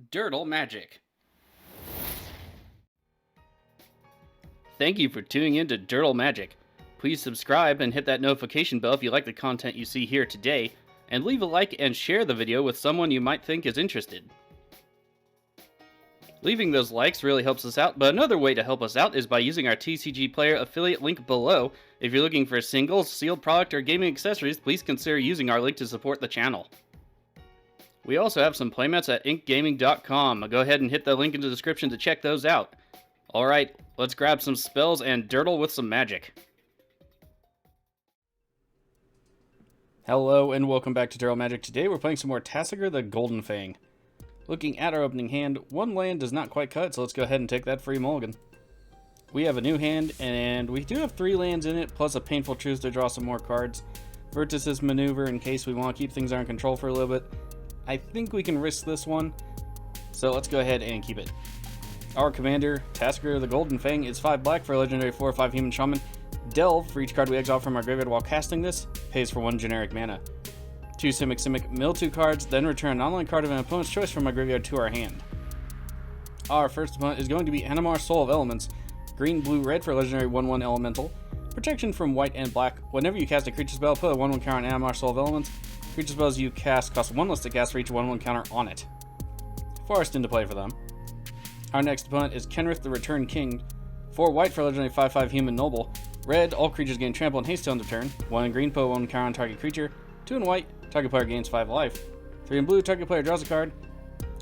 Dirtle Magic. Thank you for tuning in to Dirtle Magic. Please subscribe and hit that notification bell if you like the content you see here today, and leave a like and share the video with someone you might think is interested. Leaving those likes really helps us out, but another way to help us out is by using our TCG Player affiliate link below. If you're looking for singles, sealed product, or gaming accessories, please consider using our link to support the channel. We also have some playmats at inkgaming.com. Go ahead and hit the link in the description to check those out. Alright, let's grab some spells and dirtle with some magic. Hello and welcome back to Dirtle Magic. Today we're playing some more Tasigur the Golden Fang. Looking at our opening hand, one land does not quite cut, so let's go ahead and take that free mulligan. We have a new hand, and we do have 3 lands in it, plus a Painful Truth to draw some more cards. Vertices Maneuver in case we want to keep things under control for a little bit. I think we can risk this one, so let's go ahead and keep it. Our commander, Tasigur the Golden Fang, is 5 black for a legendary 4/5 human shaman. Delve, for each card we exile from our graveyard while casting this, pays for 1 generic mana. 2 Simic, mill 2 cards, then return an online card of an opponent's choice from our graveyard to our hand. Our first opponent is going to be Animar, Soul of Elements. Green, blue, red for a legendary 1/1 elemental. Protection from white and black. Whenever you cast a creature spell, put a 1/1 counter on Animar, Soul of Elements. Creature spells you cast cost 1 less to cast for each 1/1 counter on it. Forest into play for them. Our next opponent is Kenrith the Return King. 4 white for a legendary 5/5 human noble. Red, all creatures gain trample and haste till end of turn. 1 in green, put 1 counter on target creature. 2 in white, target player gains 5 life. 3 in blue, target player draws a card.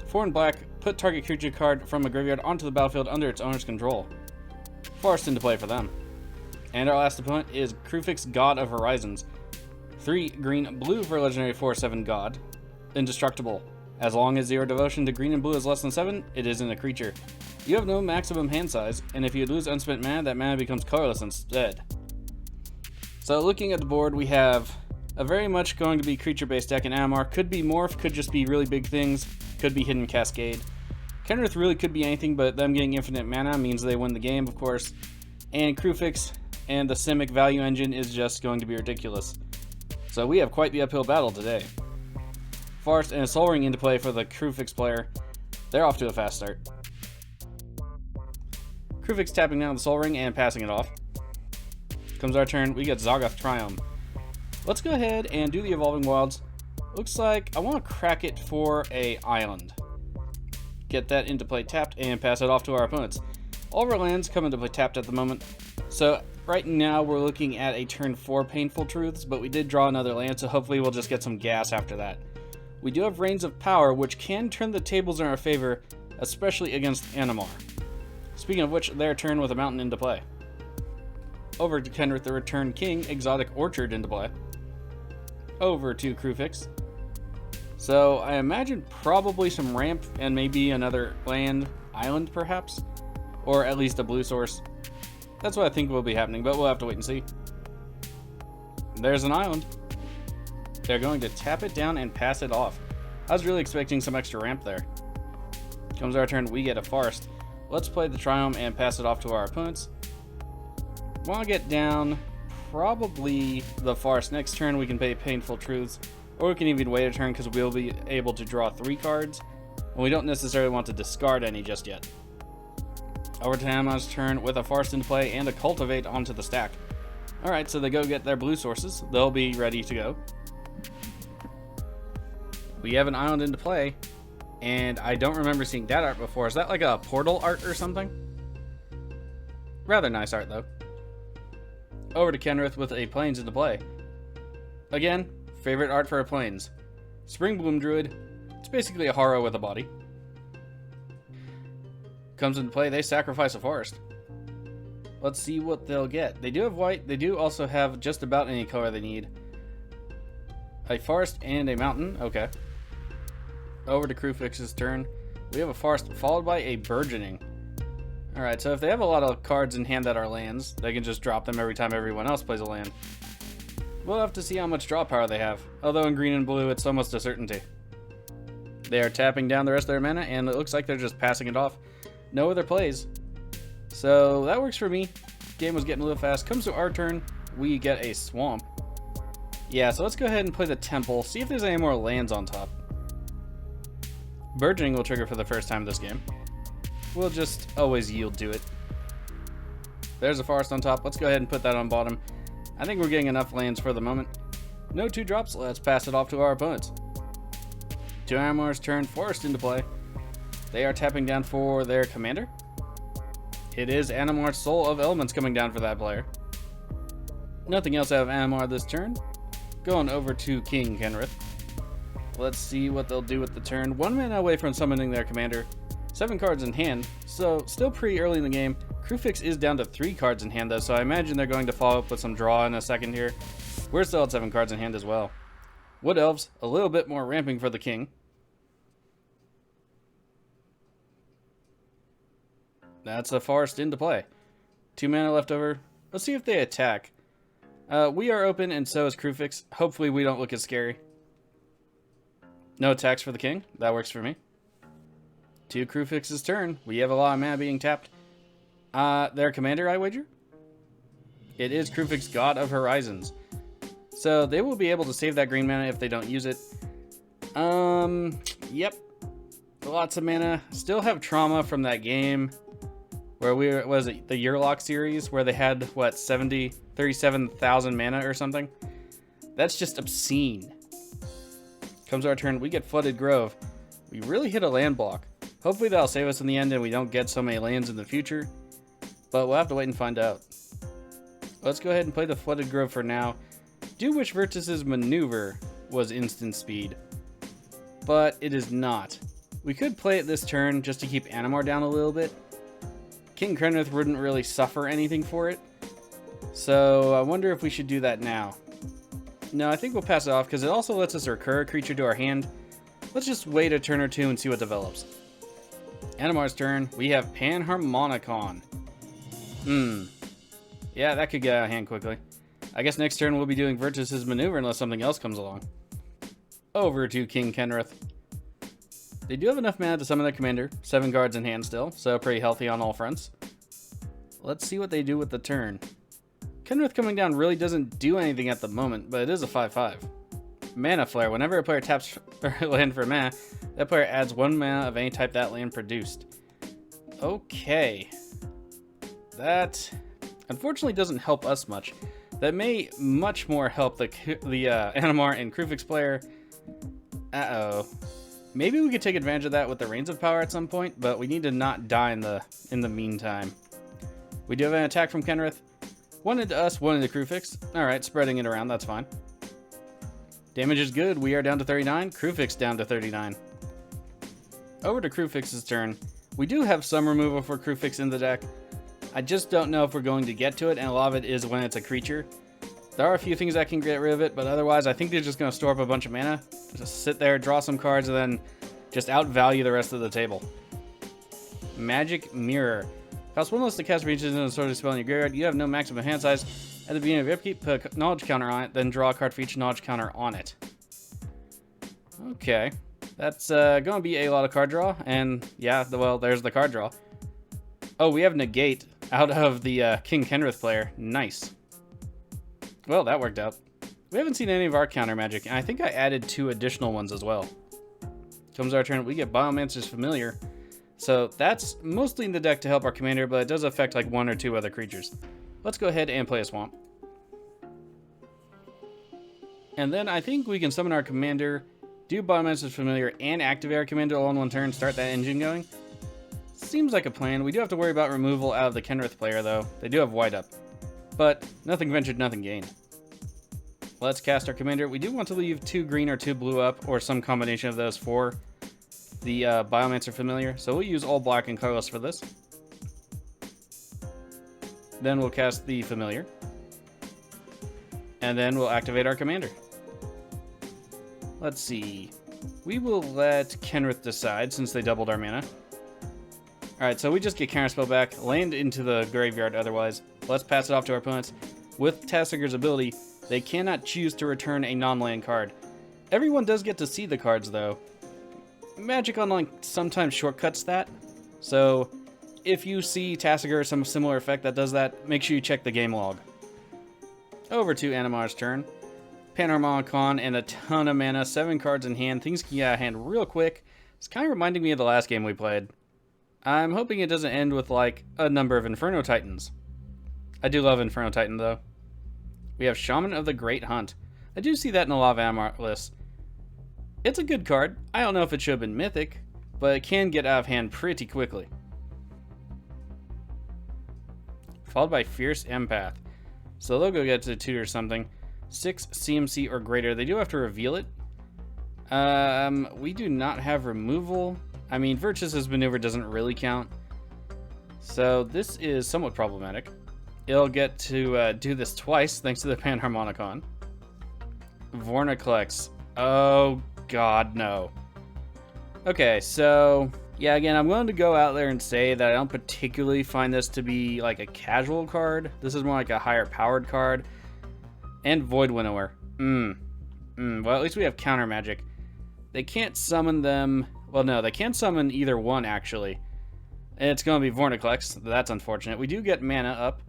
4 in black, put target creature card from a graveyard onto the battlefield under its owner's control. Forest into play for them. And our last opponent is Kruphix, God of Horizons. 3 green, blue for a legendary 4/7 God. Indestructible. As long as your devotion to green and blue is less than 7, it isn't a creature. You have no maximum hand size, and if you lose unspent mana, that mana becomes colorless instead. So looking at the board, we have a very much going to be creature-based deck in Animar. Could be Morph, could just be really big things, could be Hidden Cascade. Kenrith really could be anything, but them getting infinite mana means they win the game, of course. And Kruphix and the Simic value engine is just going to be ridiculous. So we have quite the uphill battle today. Forest and a Soul Ring into play for the Kruphix player. They're off to a fast start. Kruphix tapping down the Soul Ring and passing it off. Comes our turn, we get Zaggoth Triumph. Let's go ahead and do the Evolving Wilds. Looks like I want to crack it for a island. Get that into play tapped and pass it off to our opponents. All of our lands come into play tapped at the moment. So right now we're looking at a turn 4 Painful Truths, but we did draw another land, so hopefully we'll just get some gas after that. We do have Reigns of Power, which can turn the tables in our favor, especially against Animar. Speaking of which, their turn with a mountain into play. Over to Kenrith the Return King, Exotic Orchard into play. Over to Kruphix. So I imagine probably some ramp and maybe another land, island perhaps, or at least a blue source. That's what I think will be happening, but we'll have to wait and see. There's an island. They're going to tap it down and pass it off. I was really expecting some extra ramp there. Comes our turn, we get a Forest. Let's play the Triumph and pass it off to our opponents. Want to get down probably the Forest. Next turn we can pay Painful Truths, or we can even wait a turn because we'll be able to draw 3 cards, and we don't necessarily want to discard any just yet. Over to Animar's turn with a Forest into play and a Cultivate onto the stack. Alright, so they go get their blue sources. They'll be ready to go. We have an island into play, and I don't remember seeing that art before. Is that like a portal art or something? Rather nice art though. Over to Kenrith with a Plains into play. Again, favorite art for a Plains. Springbloom Druid. It's basically a Haro with a body. Comes into play, they sacrifice a Forest. Let's see what they'll get. They do have white, they do also have just about any color they need. A Forest and a Mountain, okay. Over to Kruphix's turn. We have a Forest followed by a Burgeoning. Alright, so if they have a lot of cards in hand that are lands, they can just drop them every time everyone else plays a land. We'll have to see how much draw power they have, although in green and blue it's almost a certainty. They are tapping down the rest of their mana, and it looks like they're just passing it off. No other plays. So that works for me. Game was getting a little fast. Comes to our turn, we get a Swamp. Yeah, so let's go ahead and play the Temple, see if there's any more lands on top. Burgeoning will trigger for the first time this game. We'll just always yield to it. There's a forest on top. Let's go ahead and put that on bottom. I think we're getting enough lands for the moment. No 2-drops. Let's pass it off to our opponents. To Animar's turn, forest into play. They are tapping down for their commander. It is Animar's Soul of Elements coming down for that player. Nothing else out of Animar this turn. Going over to King Kenrith. Let's see what they'll do with the turn. 1 mana away from summoning their commander. 7 cards in hand, so still pretty early in the game. Kruphix is down to 3 cards in hand though, so I imagine they're going to follow up with some draw in a second here. We're still at 7 cards in hand as well. Wood Elves, a little bit more ramping for the king. That's a forest into play. 2 mana left over. Let's see if they attack. We are open and so is Kruphix. Hopefully we don't look as scary. No attacks for the king. That works for me. To Kruphix's turn. We have a lot of mana being tapped. Their commander, I wager? It is Kruphix, God of Horizons. So they will be able to save that green mana if they don't use it. Yep. Lots of mana. Still have trauma from that game where was it the Yearlock series where they had, what, 37,000 mana or something? That's just obscene. Comes our turn. We get Flooded Grove. We really hit a land block. Hopefully that'll save us in the end and we don't get so many lands in the future. But we'll have to wait and find out. Let's go ahead and play the Flooded Grove for now. Do wish Virtus's Maneuver was instant speed. But it is not. We could play it this turn just to keep Animar down a little bit. King Kenrith wouldn't really suffer anything for it. So I wonder if we should do that now. No, I think we'll pass it off because it also lets us recur a creature to our hand. Let's just wait a turn or two and see what develops. Animar's turn. We have Panharmonicon. Yeah, that could get out of hand quickly. I guess next turn we'll be doing Virtus's Maneuver unless something else comes along. Over to King Kenrith. They do have enough mana to summon their commander. 7 cards in hand still, so pretty healthy on all fronts. Let's see what they do with the turn. Kenrith coming down really doesn't do anything at the moment, but it is a 5/5. Mana Flare. Whenever a player taps land for mana, that player adds 1 mana of any type that land produced. Okay. That unfortunately doesn't help us much. That may much more help the Animar and Kruphix player. Uh-oh. Maybe we could take advantage of that with the Reigns of Power at some point, but we need to not die in the meantime. We do have an attack from Kenrith. 1 into us, 1 into Kruphix. Alright, spreading it around, that's fine. Damage is good. We are down to 39. Kruphix down to 39. Over to Kruphix's turn. We do have some removal for Kruphix in the deck. I just don't know if we're going to get to it, and a lot of it is when it's a creature. There are a few things that can get rid of it, but otherwise I think they're just going to store up a bunch of mana. Just sit there, draw some cards, and then just outvalue the rest of the table. Magic Mirror. Cost 1 less to cast reaches in a sort of spell in your graveyard. You have no maximum hand size. At the beginning of your upkeep, put a knowledge counter on it, then draw a card for each knowledge counter on it. Okay. That's going to be a lot of card draw, and yeah, well, there's the card draw. Oh, we have Negate out of the King Kenrith player. Nice. Well, that worked out. We haven't seen any of our counter magic, and I think I added 2 additional ones as well. Comes our turn, we get Biomancer's Familiar. So that's mostly in the deck to help our commander, but it does affect like 1 or 2 other creatures. Let's go ahead and play a Swamp. And then I think we can summon our commander, do Biomancer's Familiar, and activate our commander all in one turn, start that engine going. Seems like a plan. We do have to worry about removal out of the Kenrith player, though. They do have White Up. But nothing ventured, nothing gained. Let's cast our commander. We do want to leave 2 green or 2 blue up, or some combination of those for the Biomancer Familiar. So we'll use all black and colorless for this. Then we'll cast the Familiar. And then we'll activate our commander. Let's see. We will let Kenrith decide since they doubled our mana. Alright, so we just get Counterspell back, land into the graveyard otherwise. Let's pass it off to our opponents. With Tasigur's ability, they cannot choose to return a non-land card. Everyone does get to see the cards though. Magic Online sometimes shortcuts that. So if you see Tasigur or some similar effect that does that, make sure you check the game log. Over to Animar's turn. Panharmonicon and a ton of mana, 7 cards in hand. Things can get out of hand real quick. It's kind of reminding me of the last game we played. I'm hoping it doesn't end with, like, a number of Inferno Titans. I do love Inferno Titan, though. We have Shaman of the Great Hunt. I do see that in a lot of Animar lists. It's a good card. I don't know if it should have been Mythic, but it can get out of hand pretty quickly. Followed by Fierce Empath. So they'll go get to tutor something. 6 CMC or greater. They do have to reveal it. We do not have removal. I mean, Virtuous' Maneuver doesn't really count. So this is somewhat problematic. It'll get to do this twice, thanks to the Panharmonicon. Vornaclex. Oh, God, no. Okay, so, yeah, again, I'm willing to go out there and say that I don't particularly find this to be, like, a casual card. This is more like a higher-powered card. And Void Winnower. Well, at least we have counter magic. They can't summon them. Well, no, they can't summon either one, actually. It's going to be Vornaclex. That's unfortunate. We do get mana up.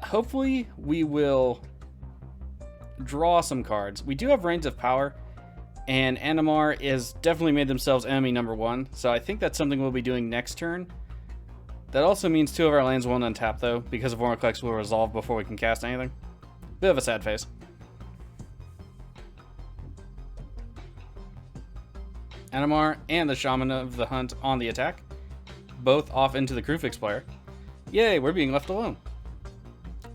Hopefully, we will draw some cards. We do have Reigns of Power, and Animar is definitely made themselves enemy number 1, so I think that's something we'll be doing next turn. That also means 2 of our lands won't untap, though, because Vornaclex will resolve before we can cast anything. Bit of a sad face. Animar and the Shaman of the Hunt on the attack. Both off into the Kruphix player. Yay, we're being left alone.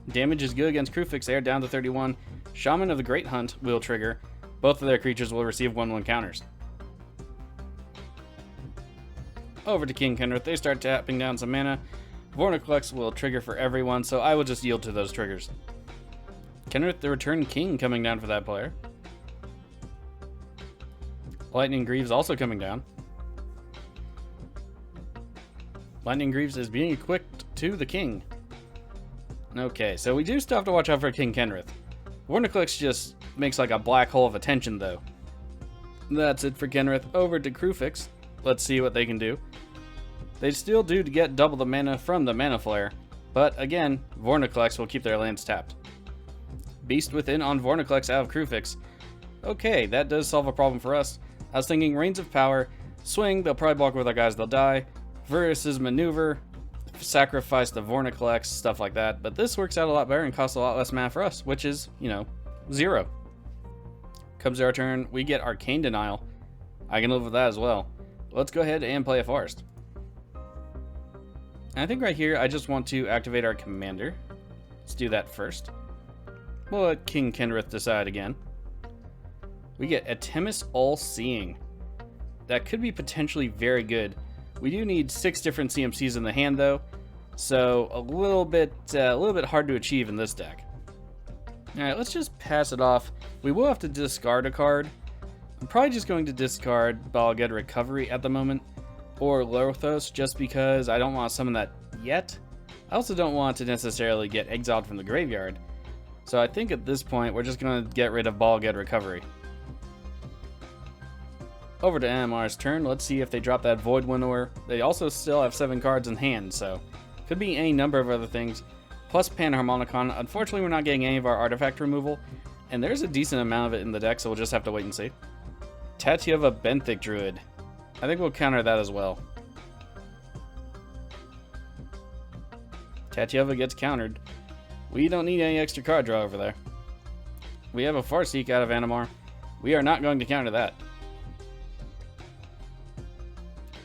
Damage is good against Kruphix. They are down to 31. Shaman of the Great Hunt will trigger. Both of their creatures will receive 1/1 counters. Over to King Kenrith. They start tapping down some mana. Vornaclex will trigger for everyone, so I will just yield to those triggers. Kenrith, the Return King, coming down for that player. Lightning Greaves also coming down. Lightning Greaves is being equipped to the King. Okay, so we do still have to watch out for King Kenrith. Vornaclex just makes like a black hole of attention, though. That's it for Kenrith. Over to Kruphix. Let's see what they can do. They still do to get double the mana from the Mana Flare, but again, Vornaclex will keep their lands tapped. Beast Within on Vornaclex out of Kruphix. Okay, that does solve a problem for us. I was thinking Reigns of Power, swing, they'll probably block with our guys, they'll die. Versus Maneuver, sacrifice the Vornaclex, stuff like that. But this works out a lot better and costs a lot less mana for us, which is, 0. Comes to our turn, we get Arcane Denial. I can live with that as well. Let's go ahead and play a Forest. And I think right here, I just want to activate our Commander. Let's do that first. We'll let King Kenrith decide again. We get Atemis All-Seeing. That could be potentially very good. We do need 6 different CMCs in the hand, though, so a little bit hard to achieve in this deck. All right, let's just pass it off. We will have to discard a card. I'm probably just going to discard Bal Ged Recovery at the moment, or Lothos, just because I don't want to summon that yet. I also don't want to necessarily get exiled from the graveyard, so I think at this point we're just going to get rid of Bal Ged Recovery. Over to Animar's turn. Let's see if they drop that Void Winnower. They also still have 7 cards in hand, so could be any number of other things. Plus Panharmonicon. Unfortunately, we're not getting any of our artifact removal, and there's a decent amount of it in the deck, so we'll just have to wait and see. Tatyova Benthic Druid. I think we'll counter that as well. Tatyova gets countered. We don't need any extra card draw over there. We have a Farseek out of Animar. We are not going to counter that.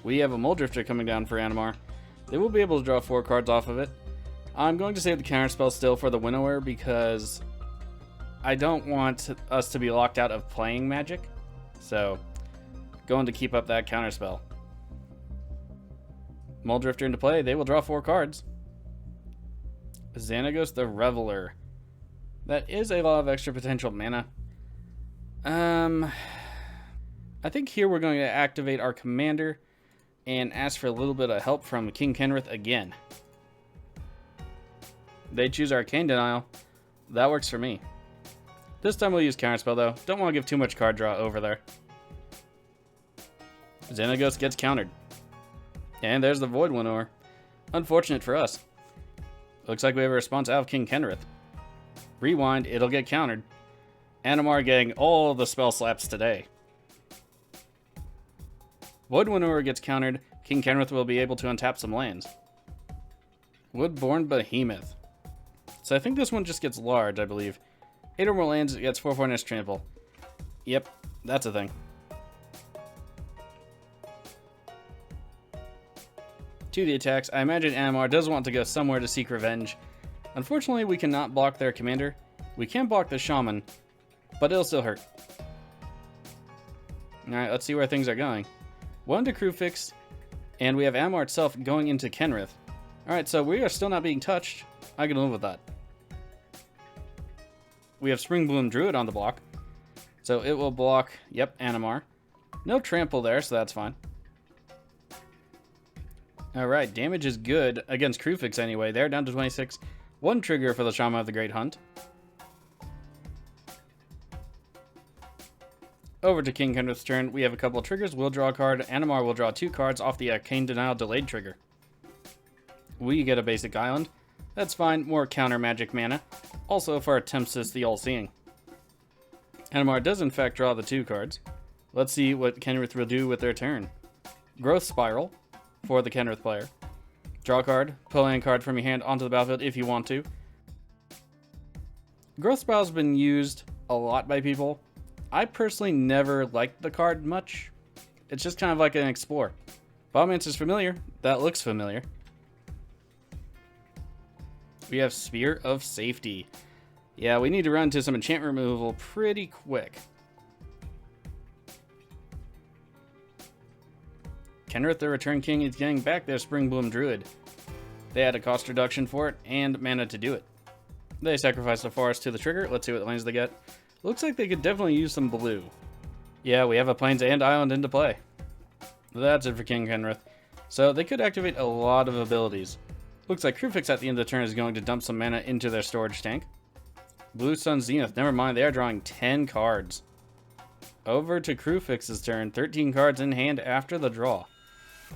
We have a Muldrifter coming down for Animar. They will be able to draw 4 cards off of it. I'm going to save the counterspell still for the Winnower because I don't want us to be locked out of playing Magic. So, going to keep up that counterspell. Muldrifter into play. They will draw 4 cards. Xanagos the Reveler. That is a lot of extra potential mana. I think here we're going to activate our Commander and ask for a little bit of help from King Kenrith again. They choose Arcane Denial. That works for me. This time we'll use Counterspell, though. Don't want to give too much card draw over there. Xanagos gets countered. And there's the Void Winnower. Unfortunate for us. Looks like we have a response out of King Kenrith. Rewind, it'll get countered. Animar getting all the spell slaps today. Void Winnower gets countered. King Kenrith will be able to untap some lands. Woodborn Behemoth. So I think this one just gets large, I believe. 8 or more lands, it gets 4/4 trample. Yep, that's a thing. 2D attacks. I imagine Animar does want to go somewhere to seek revenge. Unfortunately, we cannot block their commander. We can block the Shaman, but it'll still hurt. Alright, let's see where things are going. 1 to Kruphix, and we have Animar itself going into Kenrith. Alright, so we are still not being touched. I can live with that. We have Springbloom Druid on the block, so it will block, yep, Animar. No trample there, so that's fine. Alright, damage is good against Kruphix anyway. They're down to 26. 1 trigger for the Shaman of the Great Hunt. Over to King Kenrith's turn. We have a couple of triggers. We'll draw a card. Animar will draw 2 cards off the Arcane Denial delayed trigger. We get a basic island. That's fine. More counter magic mana. Also for our Tempest the All-Seeing. Animar does in fact draw the 2 cards. Let's see what Kenrith will do with their turn. Growth Spiral for the Kenrith player. Draw a card. Pull a card from your hand onto the battlefield if you want to. Growth Spiral has been used a lot by people. I personally never liked the card much. It's just kind of like an explore. Biomancer's familiar. That looks familiar. We have Spear of Safety. Yeah, we need to run to some enchantment removal pretty quick. Kenrith, the Return King, is getting back their Springbloom Druid. They had a cost reduction for it and mana to do it. They sacrificed a forest to the trigger. Let's see what lands they get. Looks like they could definitely use some blue. Yeah, we have a Plains and Island into play. That's it for King Kenrith. So they could activate a lot of abilities. Looks like Kruphix at the end of the turn is going to dump some mana into their storage tank. Blue Sun Zenith, never mind, they are drawing 10 cards. Over to Kruphix's turn, 13 cards in hand after the draw.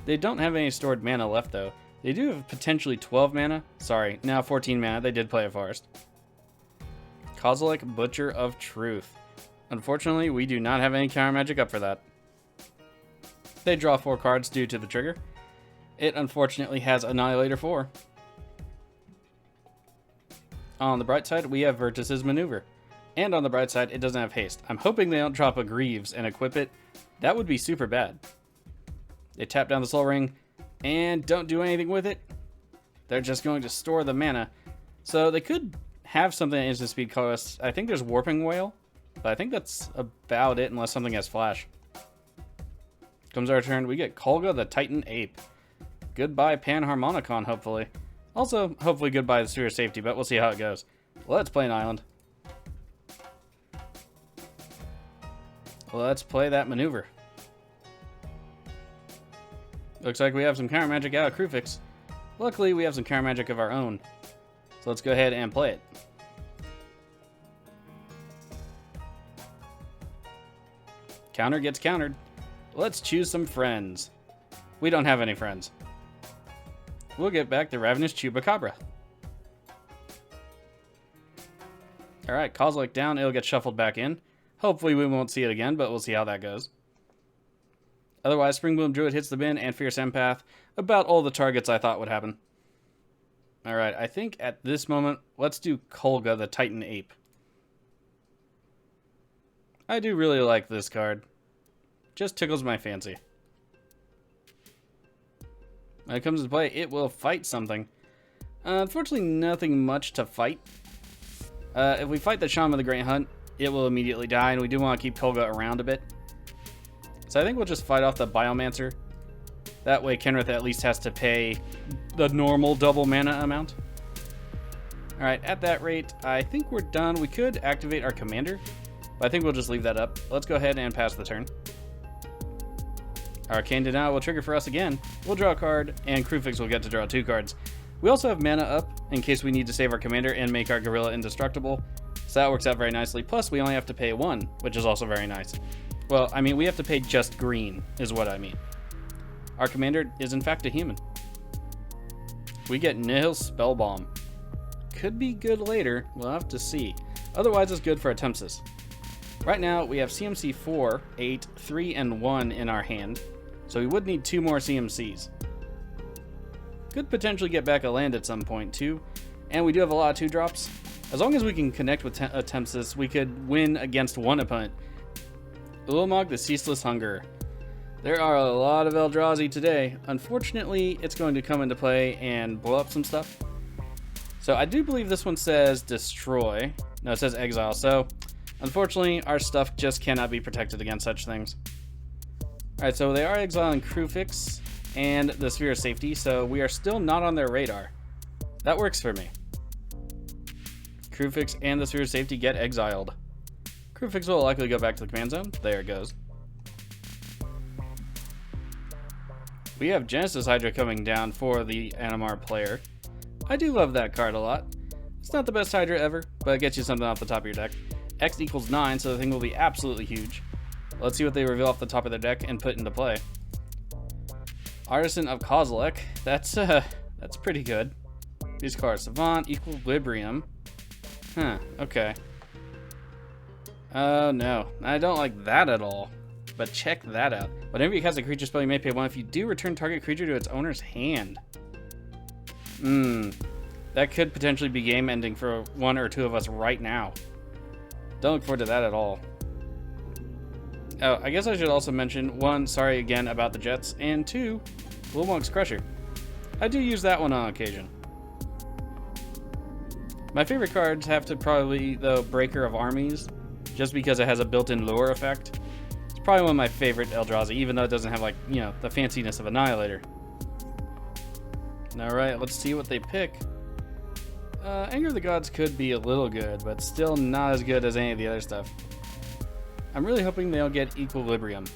They don't have any stored mana left though. They do have potentially 12 mana. Sorry, now 14 mana, they did play a forest. Kozilek, Butcher of Truth. Unfortunately, we do not have any counter magic up for that. They draw 4 cards due to the trigger. It unfortunately has Annihilator 4. On the bright side, we have Virtus's Maneuver. And on the bright side, it doesn't have haste. I'm hoping they don't drop a Greaves and equip it. That would be super bad. They tap down the Soul Ring and don't do anything with it. They're just going to store the mana. So they could have something that instant speed costs. I think there's Warping Whale, but I think that's about it unless something has Flash. Comes our turn. We get Kolga the Titan Ape. Goodbye Panharmonicon, hopefully. Also, hopefully goodbye the Sphere of Safety, but we'll see how it goes. Let's play an island. Let's play that maneuver. Looks like we have some counter magic out of Kruphix. Luckily, we have some counter magic of our own. So let's go ahead and play it. Counter gets countered. Let's choose some friends. We don't have any friends. We'll get back the Ravenous Chupacabra. Alright, Kozilek down. It'll get shuffled back in. Hopefully we won't see it again, but we'll see how that goes. Otherwise, Springbloom Druid hits the bin and Fierce Empath. About all the targets I thought would happen. Alright, I think at this moment, let's do Kolga the Titan Ape. I do really like this card. Just tickles my fancy. When it comes to play, it will fight something. Unfortunately, nothing much to fight. If we fight the Shaman of the Great Hunt, it will immediately die, and we do want to keep Kolga around a bit. So I think we'll just fight off the Biomancer. That way Kenrith at least has to pay the normal double mana amount. Alright, at that rate, I think we're done. We could activate our commander, but I think we'll just leave that up. Let's go ahead and pass the turn. Arcane Denial will trigger for us again. We'll draw a card, and Kruphix will get to draw 2 cards. We also have mana up in case we need to save our commander and make our gorilla indestructible. So that works out very nicely. Plus, we only have to pay 1, which is also very nice. Well, I mean, we have to pay just green, is what I mean. Our commander is in fact a human. We get Nihil Spellbomb. Could be good later. We'll have to see. Otherwise, it's good for a Tempest. Right now, we have CMC 4, 8, 3, and 1 in our hand. So we would need 2 more CMCs. Could potentially get back a land at some point too. And we do have a lot of 2-drops. As long as we can connect with Tempsis, we could win against one opponent. Ulamog, the Ceaseless Hunger. There are a lot of Eldrazi today. Unfortunately, it's going to come into play and blow up some stuff. So I do believe this one says destroy. No, it says exile. So unfortunately, our stuff just cannot be protected against such things. Alright, so they are exiling Kruphix and the Sphere of Safety, so we are still not on their radar. That works for me. Kruphix and the Sphere of Safety get exiled. Kruphix will likely go back to the command zone. There it goes. We have Genesis Hydra coming down for the Animar player. I do love that card a lot. It's not the best Hydra ever, but it gets you something off the top of your deck. X equals 9, so the thing will be absolutely huge. Let's see what they reveal off the top of their deck and put into play. Artisan of Kozilek. That's pretty good. These cards: Savant, Equilibrium. Huh, okay. Oh no, I don't like that at all. But check that out. Whenever you cast a creature spell, you may pay 1. If you do, return target creature to its owner's hand. That could potentially be game ending for 1 or 2 of us right now. Don't look forward to that at all. Oh, I guess I should also mention, 1, sorry again about the Jets, and 2, Ulamog's Crusher. I do use that one on occasion. My favorite cards have to probably the Breaker of Armies, just because it has a built-in lure effect. It's probably one of my favorite Eldrazi, even though it doesn't have, like, you know, the fanciness of Annihilator. Alright, let's see what they pick. Anger of the Gods could be a little good, but still not as good as any of the other stuff. I'm really hoping they'll get Equilibrium.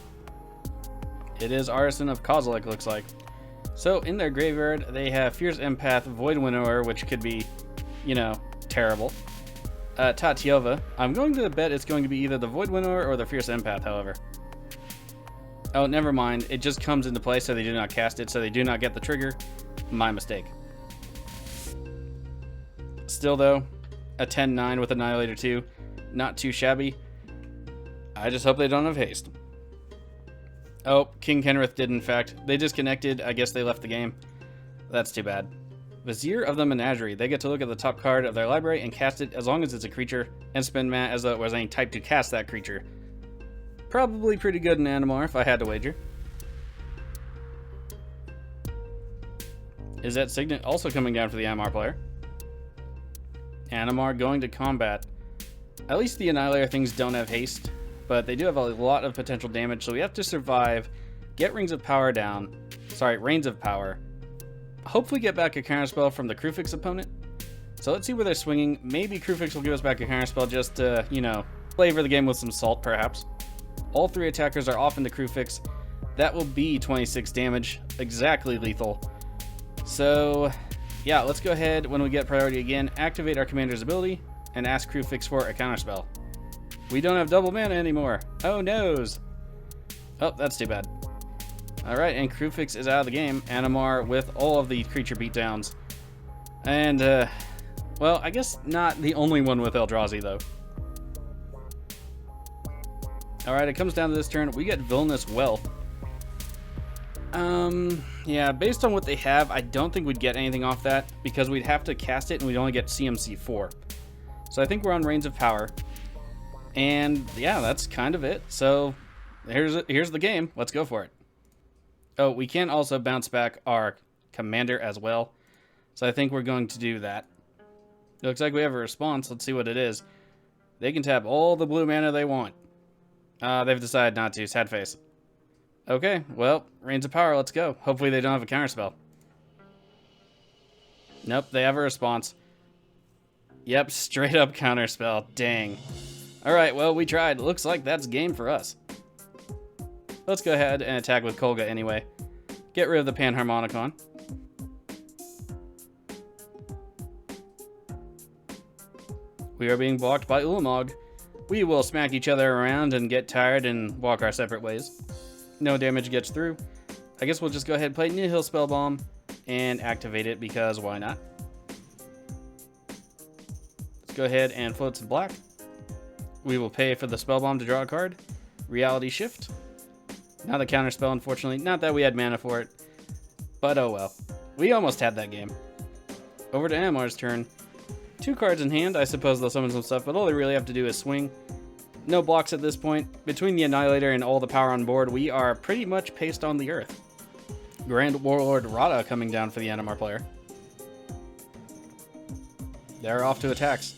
It is Artisan of Kozilek, looks like. So, in their graveyard, they have Fierce Empath, Void Winnower, which could be, you know, terrible. Tatyova. I'm going to bet it's going to be either the Void Winnower or the Fierce Empath, however. Oh, never mind. It just comes into play, so they do not cast it, so they do not get the trigger. My mistake. Still, though, a 10-9 with Annihilator 2. Not too shabby. I just hope they don't have haste. Oh, King Kenrith did, in fact. They disconnected. I guess they left the game. That's too bad. Vizier of the Menagerie. They get to look at the top card of their library and cast it as long as it's a creature, and spend mana as though it was any type to cast that creature. Probably pretty good in Animar, if I had to wager. Is that Signet also coming down for the Animar player? Animar going to combat. At least the Annihilator things don't have haste, but they do have a lot of potential damage, so we have to survive, get Rings of Power down. Sorry, Reigns of Power. Hopefully get back a counterspell from the Kruphix opponent. So let's see where they're swinging. Maybe Kruphix will give us back a counterspell just to, you know, flavor the game with some salt, perhaps. All 3 attackers are off into Kruphix. That will be 26 damage. Exactly lethal. So, yeah, let's go ahead, when we get priority again, activate our commander's ability, and ask Kruphix for a counterspell. We don't have double mana anymore. Oh, noes. Oh, that's too bad. Alright, and Kruphix is out of the game. Animar with all of the creature beatdowns. And, well, I guess not the only one with Eldrazi, though. Alright, it comes down to this turn. We get Villainous Wealth. Yeah, based on what they have, I don't think we'd get anything off that, because we'd have to cast it and we'd only get CMC 4. So I think we're on Reigns of Power. And, yeah, that's kind of it. So, here's the game. Let's go for it. Oh, we can also bounce back our commander as well. So I think we're going to do that. It looks like we have a response. Let's see what it is. They can tap all the blue mana they want. They've decided not to. Sad face. Okay, well, Reigns of Power, let's go. Hopefully they don't have a counterspell. Nope, they have a response. Yep, straight up counterspell. Dang. Alright, well, we tried. Looks like that's game for us. Let's go ahead and attack with Kolga anyway. Get rid of the Panharmonicon. We are being blocked by Ulamog. We will smack each other around and get tired and walk our separate ways. No damage gets through. I guess we'll just go ahead and play Nihil Spellbomb and activate it, because why not? Let's go ahead and float some black. We will pay for the Spellbomb to draw a card. Reality Shift. Not a counterspell, unfortunately. Not that we had mana for it. But oh well. We almost had that game. Over to Animar's turn. 2 cards in hand. I suppose they'll summon some stuff, but all they really have to do is swing. No blocks at this point. Between the Annihilator and all the power on board, we are pretty much paced on the earth. Grand Warlord Rada coming down for the Animar player. They're off to attacks.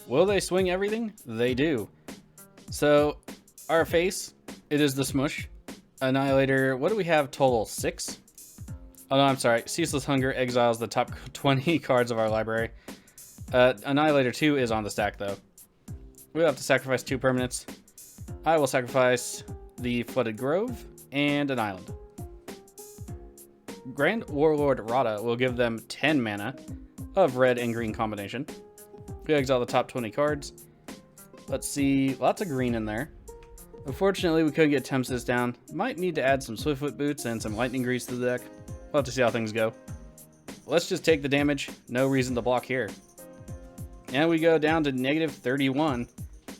Will they swing everything? They do. So, our face, it is the Smush. Annihilator, what do we have total? 6? Oh no, I'm sorry. Ceaseless Hunger exiles the top 20 cards of our library. Annihilator 2 is on the stack though. We'll have to sacrifice 2 permanents. I will sacrifice the Flooded Grove and an island. Grand Warlord Rada will give them 10 mana of red and green combination. We exile the top 20 cards. Let's see, lots of green in there. Unfortunately, we couldn't get Tempest down. Might need to add some Swiftfoot Boots and some Lightning Grease to the deck. We'll have to see how things go. Let's just take the damage. No reason to block here. And we go down to negative 31.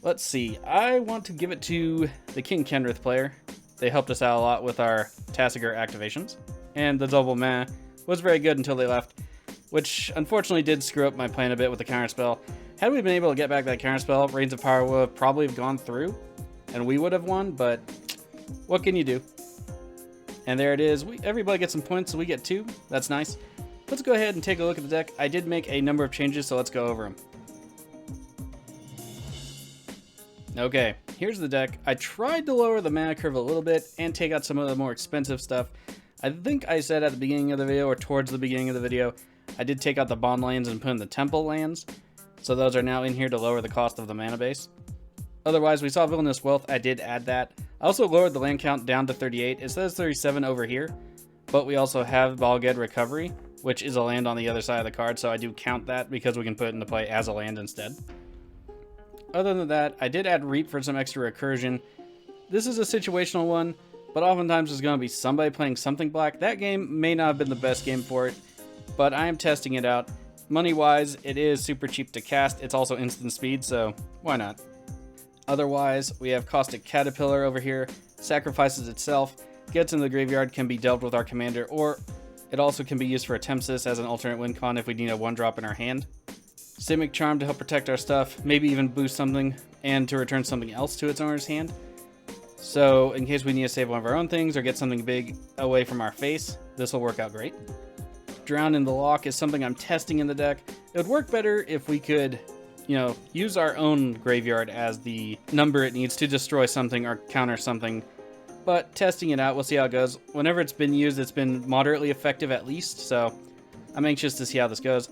Let's see. I want to give it to the King Kenrith player. They helped us out a lot with our Tasigur activations. And the double mana was very good until they left, which unfortunately did screw up my plan a bit with the counterspell. Had we been able to get back that counterspell, Reigns of Power would have probably gone through, and we would have won, but what can you do? And there it is. Everybody gets some points, so we get 2. That's nice. Let's go ahead and take a look at the deck. I did make a number of changes, so let's go over them. Okay, here's the deck. I tried to lower the mana curve a little bit and take out some of the more expensive stuff. I think I said at the beginning of the video, or towards the beginning of the video, I did take out the bond lands and put in the temple lands. So those are now in here to lower the cost of the mana base. Otherwise, we saw Villainous Wealth. I did add that. I also lowered the land count down to 38. It says 37 over here, but we also have Balged Recovery, which is a land on the other side of the card, so I do count that because we can put it into play as a land instead. Other than that, I did add Reap for some extra recursion. This is a situational one, but oftentimes there's going to be somebody playing something black. That game may not have been the best game for it, but I am testing it out. Money-wise, it is super cheap to cast. It's also instant speed, so why not? Otherwise, we have Caustic Caterpillar over here. Sacrifices itself, gets in the graveyard, can be dealt with our commander, or it also can be used for a Tempest as an alternate win con if we need a 1-drop in our hand. Simic Charm to help protect our stuff, maybe even boost something, and to return something else to its owner's hand. So, in case we need to save one of our own things or get something big away from our face, this will work out great. Drown in the Lock is something I'm testing in the deck. It would work better if we could, use our own graveyard as the number it needs to destroy something or counter something. But testing it out, we'll see how it goes. Whenever it's been used, it's been moderately effective at least, so I'm anxious to see how this goes.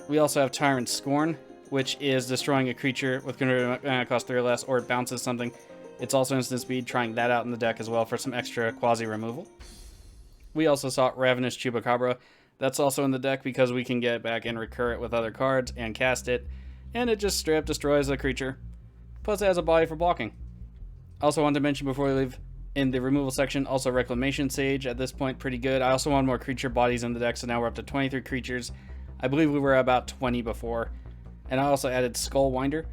We also have Tyrant Scorn, which is destroying a creature with converted mana cost 3 or less, or it bounces something. It's also instant speed, trying that out in the deck as well for some extra quasi-removal. We also saw Ravenous Chupacabra. That's also in the deck because we can get back and recur it with other cards and cast it, and it just straight up destroys the creature. Plus it has a body for blocking. Also wanted to mention before we leave, in the removal section, also Reclamation Sage at this point, pretty good. I also want more creature bodies in the deck, so now we're up to 23 creatures. I believe we were about 20 before. And I also added Skullwinder.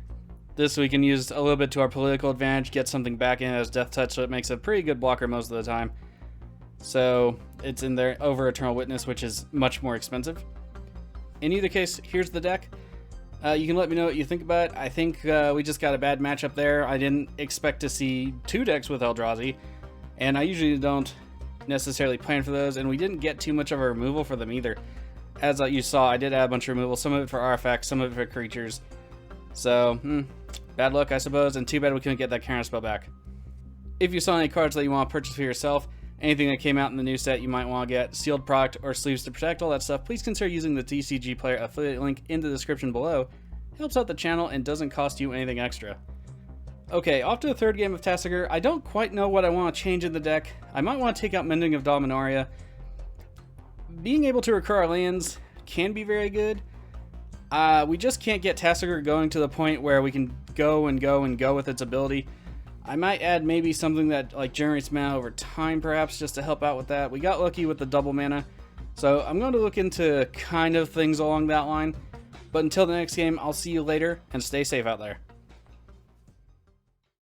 This we can use a little bit to our political advantage, get something back in as Death Touch, so it makes a pretty good blocker most of the time. So it's in there over Eternal Witness, which is much more expensive. In either case, here's the deck. You can let me know what you think about it. I think we just got a bad matchup there. I didn't expect to see 2 decks with Eldrazi, and I usually don't necessarily plan for those, and we didn't get too much of a removal for them either. As you saw, I did add a bunch of removal, some of it for artifacts, some of it for creatures. So, bad luck, I suppose, and too bad we couldn't get that counterspell back. If you saw any cards that you want to purchase for yourself, anything that came out in the new set you might want to get, sealed product or sleeves to protect, all that stuff, please consider using the TCG Player affiliate link in the description below. It helps out the channel and doesn't cost you anything extra. Okay, off to the third game of Tasigur. I don't quite know what I want to change in the deck. I might want to take out Mending of Dominaria. Being able to recur our lands can be very good. We just can't get Tasigur going to the point where we can go and go and go with its ability. I might add maybe something that generates mana over time, perhaps, just to help out with that. We got lucky with the double mana, so I'm going to look into kind of things along that line. But until the next game, I'll see you later, and stay safe out there.